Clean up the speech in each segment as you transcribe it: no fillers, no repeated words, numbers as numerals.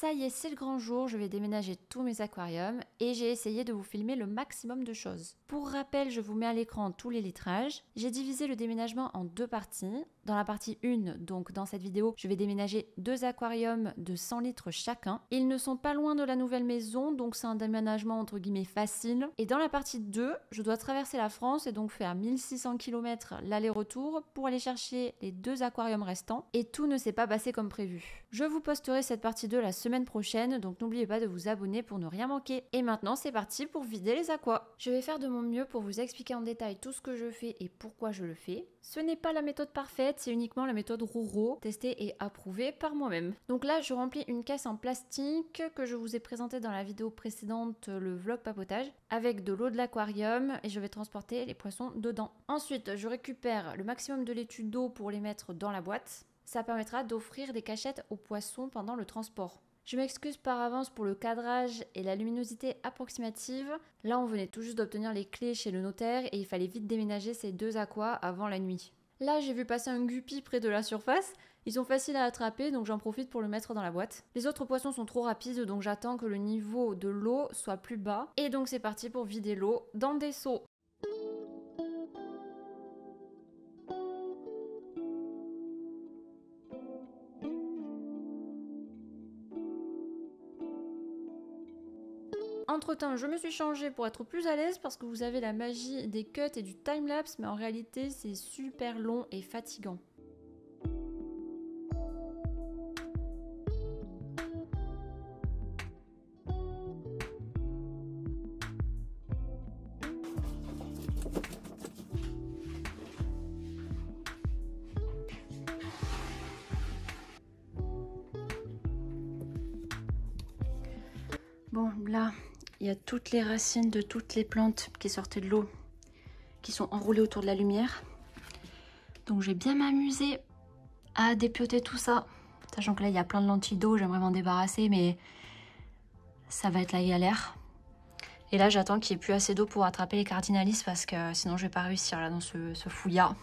Ça y est, c'est le grand jour, je vais déménager tous mes aquariums et j'ai essayé de vous filmer le maximum de choses. Pour rappel, je vous mets à l'écran tous les litrages. J'ai divisé le déménagement en deux parties. Dans la partie 1, donc dans cette vidéo, je vais déménager 2 aquariums de 100 litres chacun. Ils ne sont pas loin de la nouvelle maison, donc c'est un déménagement entre guillemets facile. Et dans la partie 2, je dois traverser la France et donc faire 1600 km l'aller-retour pour aller chercher les 2 aquariums restants. Et tout ne s'est pas passé comme prévu. Je vous posterai cette partie 2 la semaine prochaine, donc n'oubliez pas de vous abonner pour ne rien manquer. Et maintenant, c'est parti pour vider les aquas. Je vais faire de mon mieux pour vous expliquer en détail tout ce que je fais et pourquoi je le fais. Ce n'est pas la méthode parfaite, c'est uniquement la méthode Roro, testée et approuvée par moi-même. Donc là, je remplis une caisse en plastique que je vous ai présentée dans la vidéo précédente, le vlog papotage, avec de l'eau de l'aquarium et je vais transporter les poissons dedans. Ensuite, je récupère le maximum de laitue d'eau pour les mettre dans la boîte. Ça permettra d'offrir des cachettes aux poissons pendant le transport. Je m'excuse par avance pour le cadrage et la luminosité approximative. Là, on venait tout juste d'obtenir les clés chez le notaire et il fallait vite déménager ces 2 aquas avant la nuit. Là, j'ai vu passer un guppy près de la surface. Ils sont faciles à attraper, donc j'en profite pour le mettre dans la boîte. Les autres poissons sont trop rapides, donc j'attends que le niveau de l'eau soit plus bas. Et donc c'est parti pour vider l'eau dans des seaux. Entre temps, je me suis changée pour être plus à l'aise parce que vous avez la magie des cuts et du timelapse, mais en réalité c'est super long et fatigant. Bon, là, il y a toutes les racines de toutes les plantes qui sortaient de l'eau, qui sont enroulées autour de la lumière. Donc je vais bien m'amuser à dépioter tout ça. Sachant que là, il y a plein de lentilles d'eau, j'aimerais m'en débarrasser, mais ça va être la galère. Et là, j'attends qu'il n'y ait plus assez d'eau pour attraper les cardinalis parce que sinon je vais pas réussir là dans ce fouillas.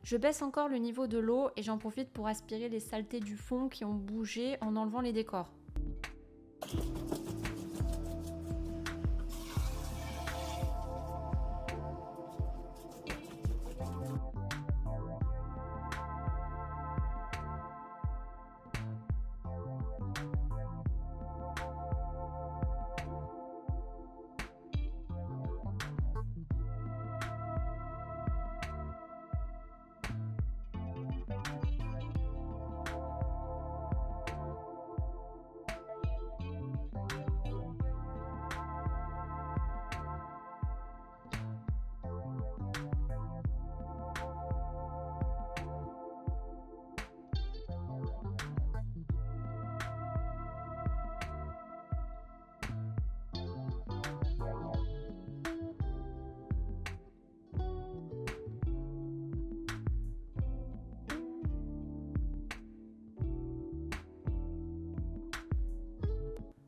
Je baisse encore le niveau de l'eau et j'en profite pour aspirer les saletés du fond qui ont bougé en enlevant les décors.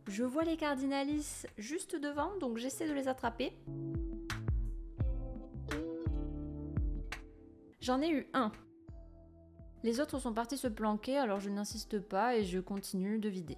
Je vois les cardinalis juste devant, donc j'essaie de les attraper. J'en ai eu un. Les autres sont partis se planquer, alors je n'insiste pas et je continue de vider.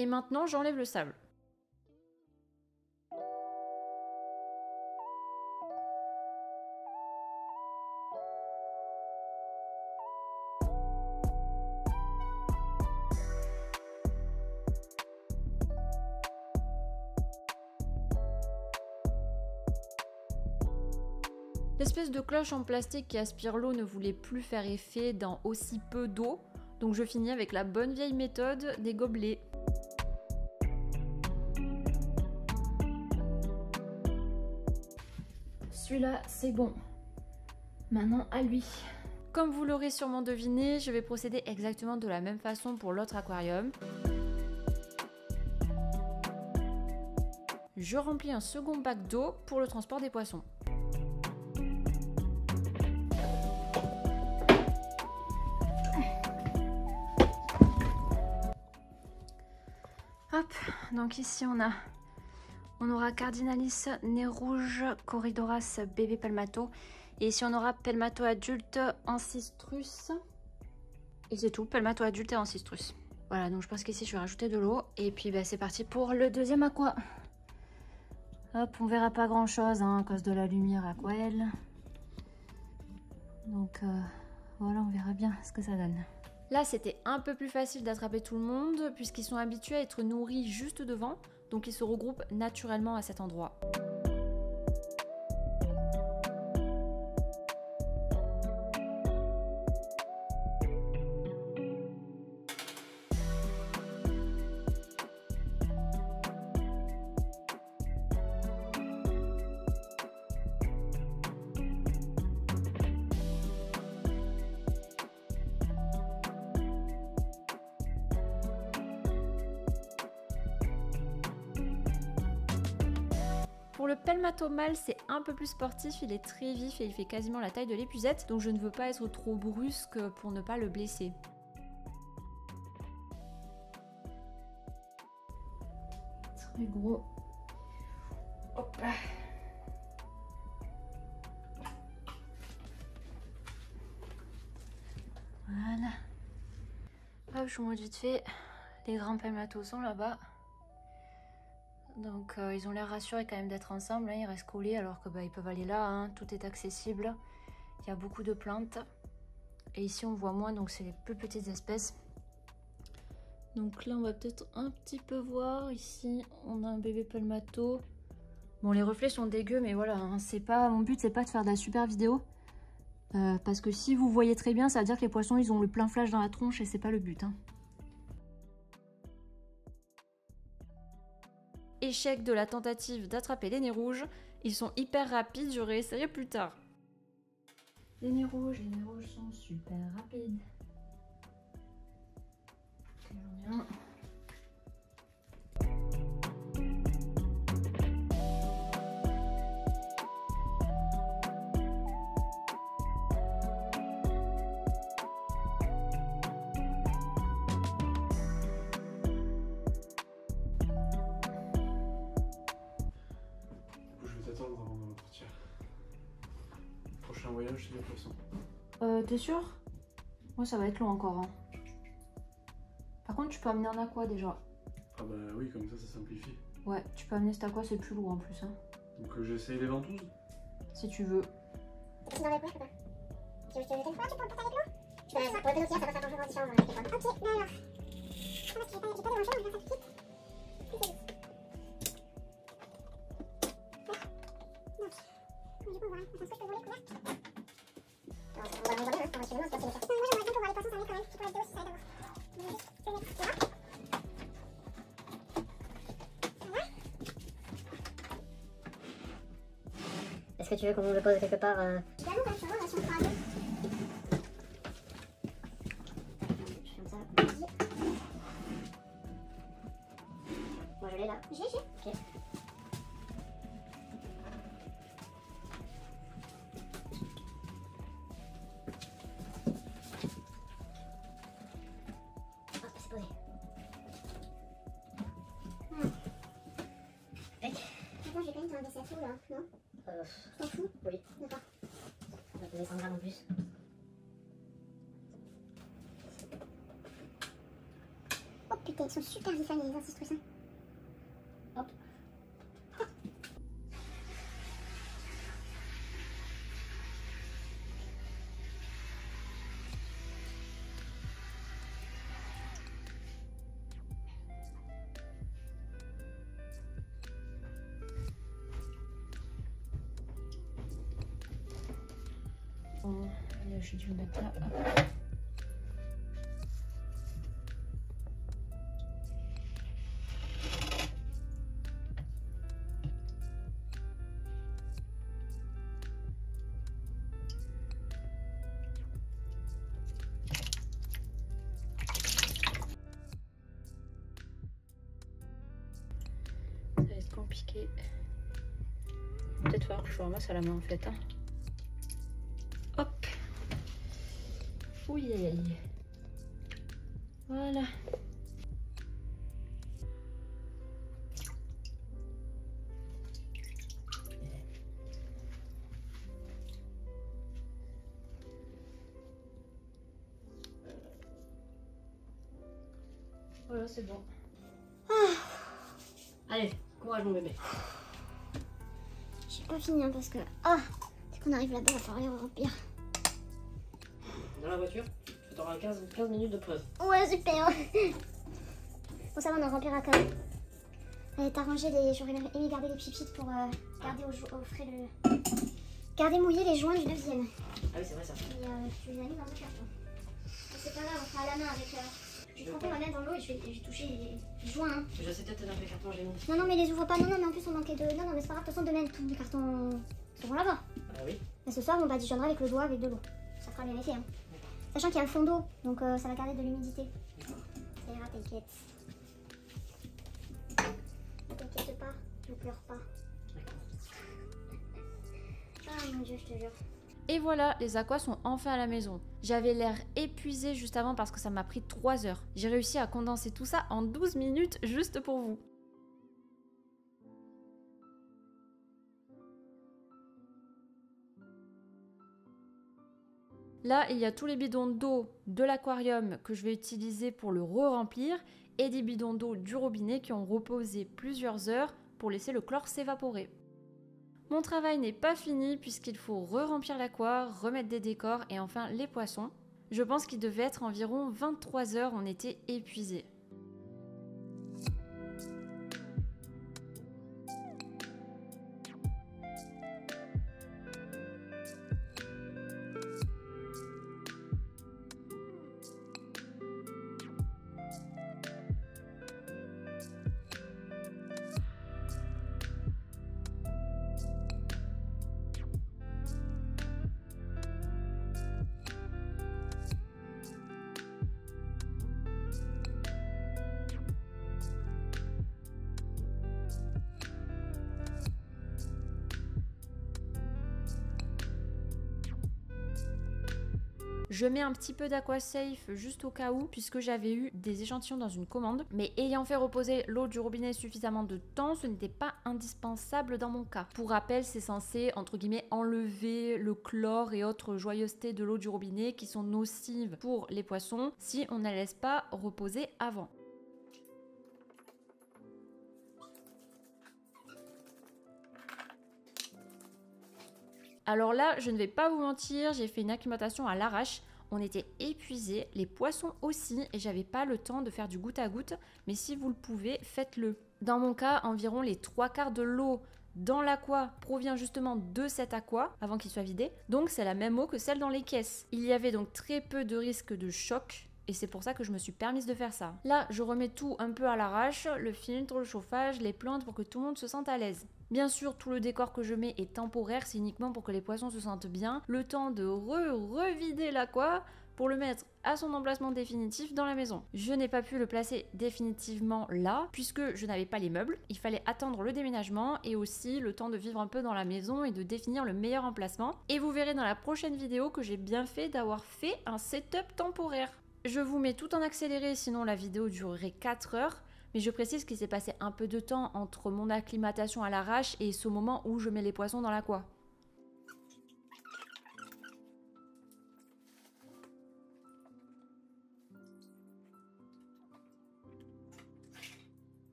Et maintenant, j'enlève le sable. L'espèce de cloche en plastique qui aspire l'eau ne voulait plus faire effet dans aussi peu d'eau, donc je finis avec la bonne vieille méthode des gobelets. Celui-là, c'est bon. Maintenant, à lui. Comme vous l'aurez sûrement deviné, je vais procéder exactement de la même façon pour l'autre aquarium. Je remplis un second bac d'eau pour le transport des poissons. Hop, donc ici on aura Cardinalis, nez rouge, Corydoras, bébé Pelmato. Et ici on aura Pelmato adulte, Ancistrus. Et c'est tout, Pelmato adulte et Ancistrus. Voilà, donc je pense qu'ici je vais rajouter de l'eau. Et puis bah, c'est parti pour le deuxième aqua. Hop, on verra pas grand chose hein, à cause de la lumière aquarelle. Donc voilà, on verra bien ce que ça donne. Là, c'était un peu plus facile d'attraper tout le monde puisqu'ils sont habitués à être nourris juste devant, donc ils se regroupent naturellement à cet endroit. Pour le Pelmato mâle, c'est un peu plus sportif, il est très vif et il fait quasiment la taille de l'épuisette, donc je ne veux pas être trop brusque pour ne pas le blesser. Très gros. Hop là. Voilà. Hop, je vous montre vite fait. Les grands Pelmato sont là-bas. Donc ils ont l'air rassurés quand même d'être ensemble, hein, ils restent collés alors que ils peuvent aller là, hein, tout est accessible. Il y a beaucoup de plantes. Et ici on voit moins, donc c'est les plus petites espèces. Donc là on va peut-être un petit peu voir, ici on a un bébé Pelmato. Bon les reflets sont dégueux mais voilà, hein, c'est pas, mon but c'est pas de faire de la super vidéo. Parce que si vous voyez très bien, ça veut dire que les poissons ils ont le plein flash dans la tronche et c'est pas le but. Hein. Échec de la tentative d'attraper les nez rouges. Ils sont hyper rapides, je réessayerai plus tard. Les nez rouges sont super rapides. Ok, j'en ai un. Avant de partir. Prochain voyage, c'est les poissons. T'es sûr? Moi, ça va être long encore. Hein. Par contre, tu peux amener un aqua déjà. Ah bah oui, comme ça simplifie. Ouais, tu peux amener cet aqua, c'est plus lourd en plus. Hein. Donc j'essaye les ventouses? Si tu veux. Si dans les poches, je peux pas. Tu veux que je te jette une fois, tu peux le porter avec l'eau? Je peux pour le pédophile, ça va faire grand-chose différent dans les téléphones. Ok, mais alors. Ah, parce que j'ai pas de grand-chose, je vais faire ça tout de suite. Du coup, voilà. Attends, est-ce que je peux voler le couvercle? On va le voler, hein. On va chez nous, on va se passer les cartes. Non, moi j'aimerais bien pour voir les poissons s'en aller quand même. Tu peux mettre de l'eau si ça aide à voir. Je vais juste le mettre là. Voilà. Est-ce que tu veux qu'on le pose quelque part Je suis à nous quand même, je suis vraiment si on prend à deux. Je fais comme ça. Vas-y. Moi je l'ai là. J'ai. Ok. Hop, c'est posé. Tac. Attends, je vais quand même te rendre ça tout là, non? Tu t'en fous? Oui. D'accord. On va poser 100 grammes en plus. Oh putain. ils sont super vifs les anti-stress. Hop. Bon, là, j'ai dû le mettre là. Hop. Ça va être compliqué. Peut-être falloir que je ramasse à la main en fait. Hein. Hop. Oui, aïe, aïe. Voilà. Voilà, c'est bon. Allez, courage mon bébé. J'ai pas fini hein, parce que. Ah, dès qu'on arrive là-bas, il va falloir remplir. Dans la voiture, tu t'auras 15 minutes de pause. Ouais, super. Bon, ça va, on en remplira quand même. Allez, t'as rangé les. J'aurais aimé garder les pipites pour garder au frais le. Garder mouillé les joints du 9e. Ah oui, c'est vrai ça. Et tu les as mis dans le carton. C'est pas grave, on fera à la main avec. Je vais tremper ma main dans l'eau et je vais toucher les joints. Hein. Je sais peut-être dans le carton, j'ai mis. Non, mais les ouvre pas. Non, mais en plus on manquait de. Non, mais c'est pas grave, de toute façon, demain, tous les cartons seront là-bas. Ah oui. Et ce soir, on badigeonnera avec le doigt avec de l'eau. Ça fera bien effet. Hein. Sachant qu'il y a un fond d'eau, donc ça va garder de l'humidité. Ça ira, t'inquiète. Ne t'inquiète pas, ne pleure pas. Ah mon dieu, je te jure. Et voilà, les aquas sont enfin à la maison. J'avais l'air épuisée juste avant parce que ça m'a pris 3 heures. J'ai réussi à condenser tout ça en 12 minutes juste pour vous. Là, il y a tous les bidons d'eau de l'aquarium que je vais utiliser pour le re-remplir et des bidons d'eau du robinet qui ont reposé plusieurs heures pour laisser le chlore s'évaporer. Mon travail n'est pas fini puisqu'il faut re-remplir l'aqua, remettre des décors et enfin les poissons. Je pense qu'il devait être environ 23 heures, on était épuisés. Je mets un petit peu d'AquaSafe juste au cas où, puisque j'avais eu des échantillons dans une commande. Mais ayant fait reposer l'eau du robinet suffisamment de temps, ce n'était pas indispensable dans mon cas. Pour rappel, c'est censé, entre guillemets, enlever le chlore et autres joyeusetés de l'eau du robinet qui sont nocives pour les poissons si on ne la laisse pas reposer avant. Alors là, je ne vais pas vous mentir, j'ai fait une acclimatation à l'arrache. On était épuisés, les poissons aussi, et j'avais pas le temps de faire du goutte à goutte, mais si vous le pouvez, faites-le. Dans mon cas, environ les 3/4 de l'eau dans l'aqua provient justement de cet aqua avant qu'il soit vidé, donc c'est la même eau que celle dans les caisses. Il y avait donc très peu de risque de choc, et c'est pour ça que je me suis permise de faire ça. Là, je remets tout un peu à l'arrache, le filtre, le chauffage, les plantes pour que tout le monde se sente à l'aise. Bien sûr, tout le décor que je mets est temporaire, c'est uniquement pour que les poissons se sentent bien, le temps de revider l'aqua pour le mettre à son emplacement définitif dans la maison. Je n'ai pas pu le placer définitivement là, puisque je n'avais pas les meubles. Il fallait attendre le déménagement et aussi le temps de vivre un peu dans la maison et de définir le meilleur emplacement. Et vous verrez dans la prochaine vidéo que j'ai bien fait d'avoir fait un setup temporaire. Je vous mets tout en accéléré, sinon la vidéo durerait 4 heures. Mais je précise qu'il s'est passé un peu de temps entre mon acclimatation à l'arrache et ce moment où je mets les poissons dans l'aqua.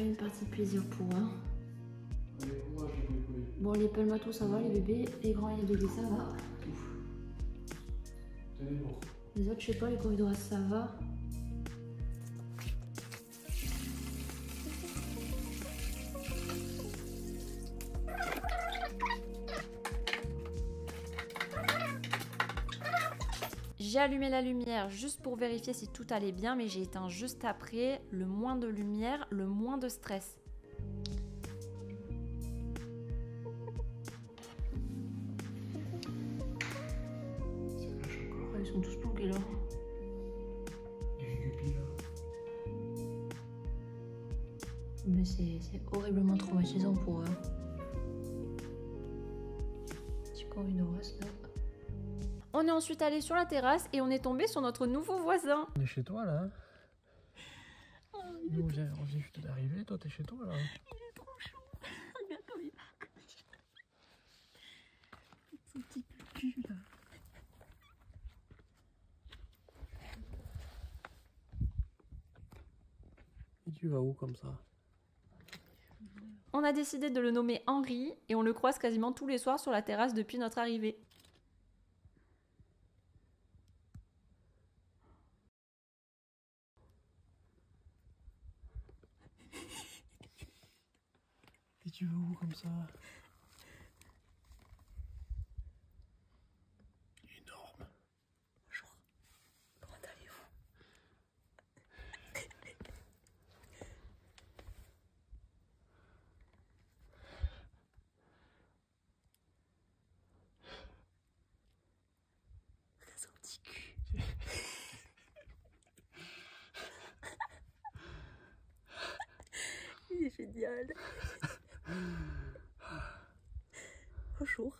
pas une partie de plaisir pour eux. Allez, courage les couilles. Bon, les palmatos ça va, les bébés, les grands et les bébés ça va. Tenez bon. Les autres, je sais pas, les corridors ça va. J'ai allumé la lumière juste pour vérifier si tout allait bien, mais j'ai éteint juste après. Le moins de lumière, le moins de stress. Ça flash encore. Ils sont tous planqués là. Les guppies là. Mais c'est horriblement traumatisant pour eux. Petit corridor là. On est ensuite allé sur la terrasse et on est tombé sur notre nouveau voisin. On est chez toi là. Nous on vient juste d'arriver, toi t'es chez toi là. Il est trop chaud. Regarde comme il va. Son petit cul là. Et tu vas où comme ça? On a décidé de le nommer Henri et on le croise quasiment tous les soirs sur la terrasse depuis notre arrivée. Et tu vas où comme ça? Énorme. Bonjour. Comment allez-vous? Regarde son petit cul. Il est génial. Bonjour.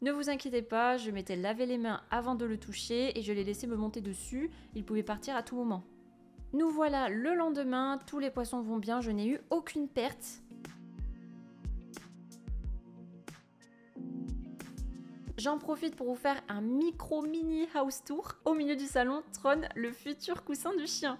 Ne vous inquiétez pas, je m'étais lavé les mains avant de le toucher et je l'ai laissé me monter dessus. Il pouvait partir à tout moment. Nous voilà le lendemain, tous les poissons vont bien, je n'ai eu aucune perte. J'en profite pour vous faire un mini house tour. Au milieu du salon trône le futur coussin du chien.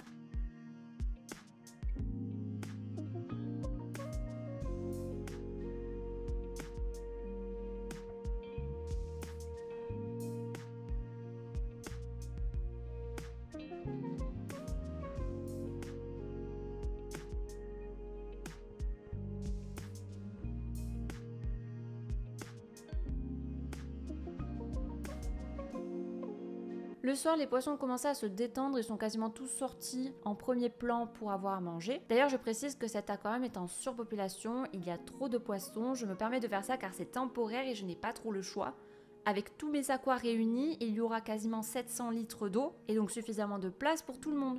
Le soir, les poissons ont commencé à se détendre et sont quasiment tous sortis en premier plan pour avoir à manger. D'ailleurs, je précise que cet aquarium est en surpopulation, il y a trop de poissons, je me permets de faire ça car c'est temporaire et je n'ai pas trop le choix. Avec tous mes aquas réunis, il y aura quasiment 700 litres d'eau et donc suffisamment de place pour tout le monde.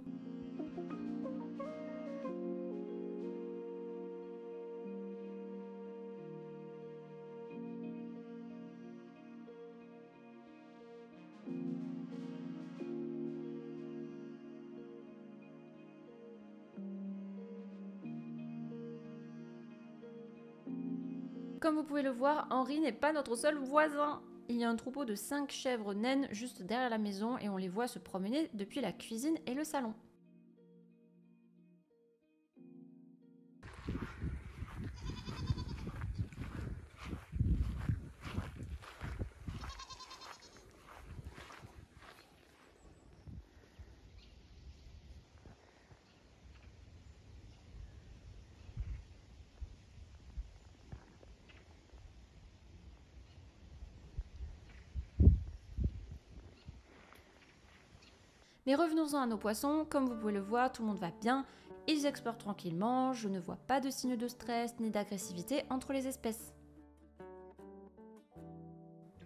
Comme vous pouvez le voir, Henri n'est pas notre seul voisin. Il y a un troupeau de 5 chèvres naines juste derrière la maison et on les voit se promener depuis la cuisine et le salon. Mais revenons-en à nos poissons, comme vous pouvez le voir, tout le monde va bien, ils explorent tranquillement, je ne vois pas de signes de stress ni d'agressivité entre les espèces.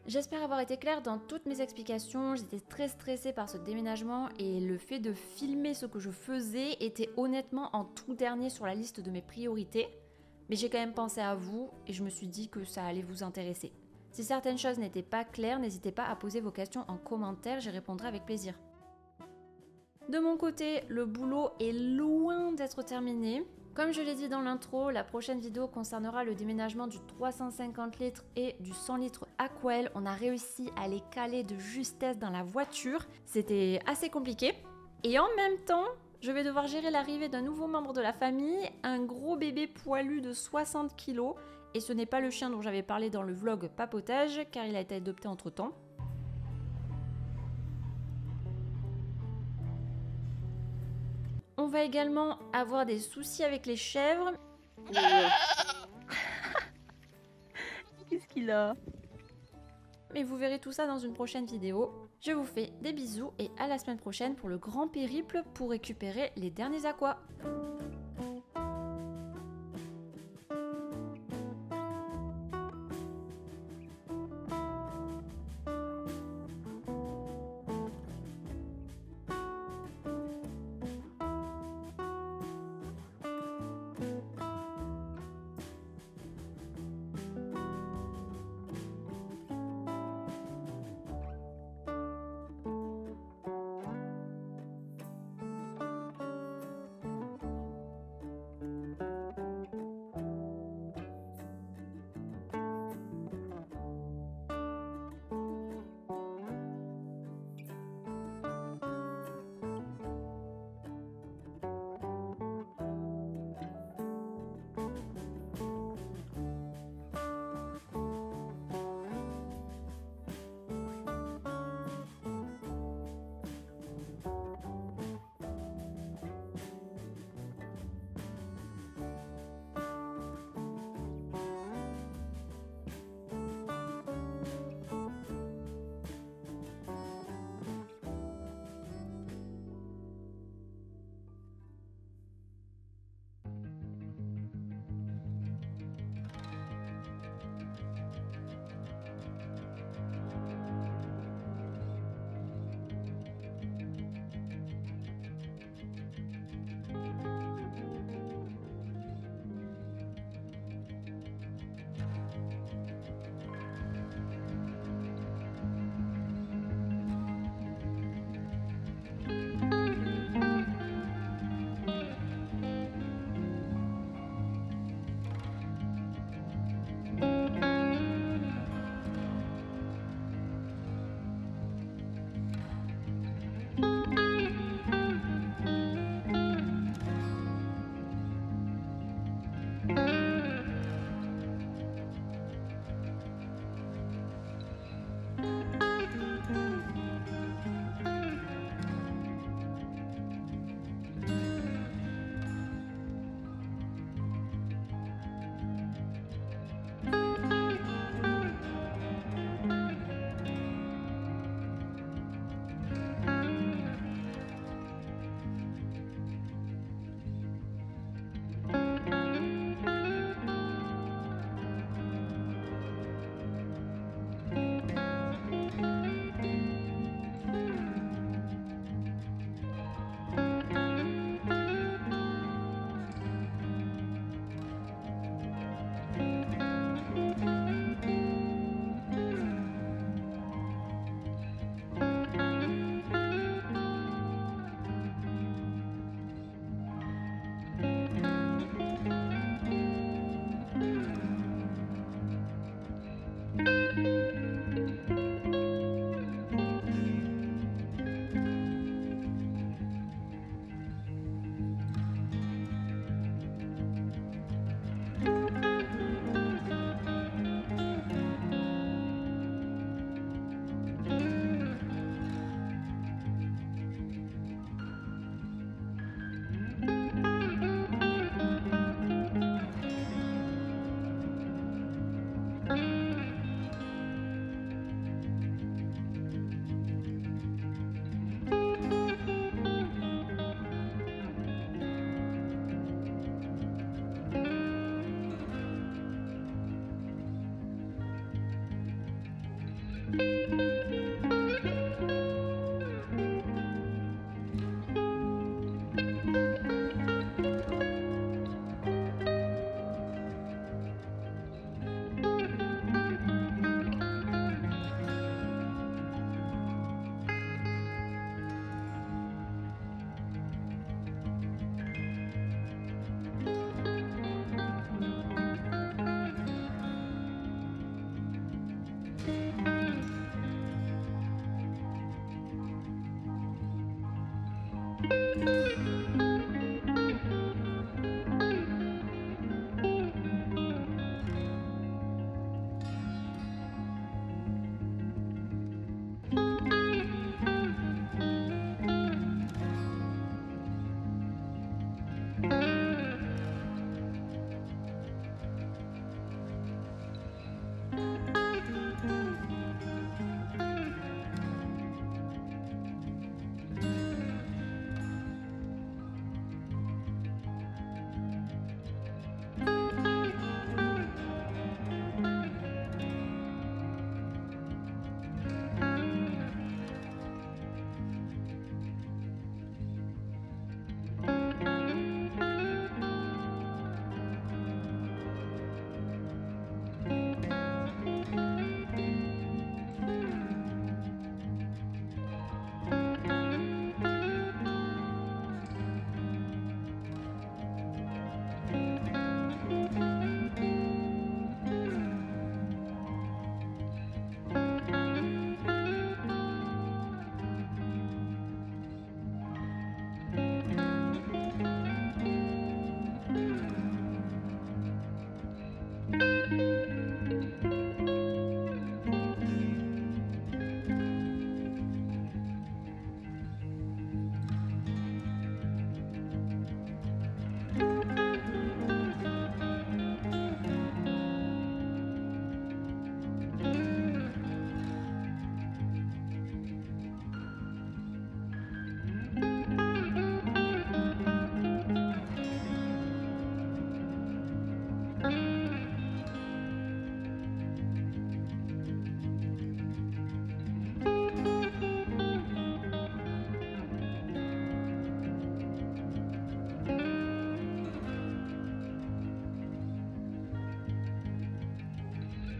J'espère avoir été claire dans toutes mes explications, j'étais très stressée par ce déménagement et le fait de filmer ce que je faisais était honnêtement en tout dernier sur la liste de mes priorités, mais j'ai quand même pensé à vous et je me suis dit que ça allait vous intéresser. Si certaines choses n'étaient pas claires, n'hésitez pas à poser vos questions en commentaire, j'y répondrai avec plaisir. De mon côté, le boulot est loin d'être terminé. Comme je l'ai dit dans l'intro, la prochaine vidéo concernera le déménagement du 350 litres et du 100 litres Aquael. On a réussi à les caler de justesse dans la voiture. C'était assez compliqué. Et en même temps, Je vais devoir gérer l'arrivée d'un nouveau membre de la famille, un gros bébé poilu de 60 kg. Et ce n'est pas le chien dont j'avais parlé dans le vlog papotage, car il a été adopté entre-temps. On va également avoir des soucis avec les chèvres. Qu'est-ce qu'il a? Mais vous verrez tout ça dans une prochaine vidéo. Je vous fais des bisous et à la semaine prochaine pour le grand périple pour récupérer les derniers aquas.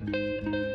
Voilà.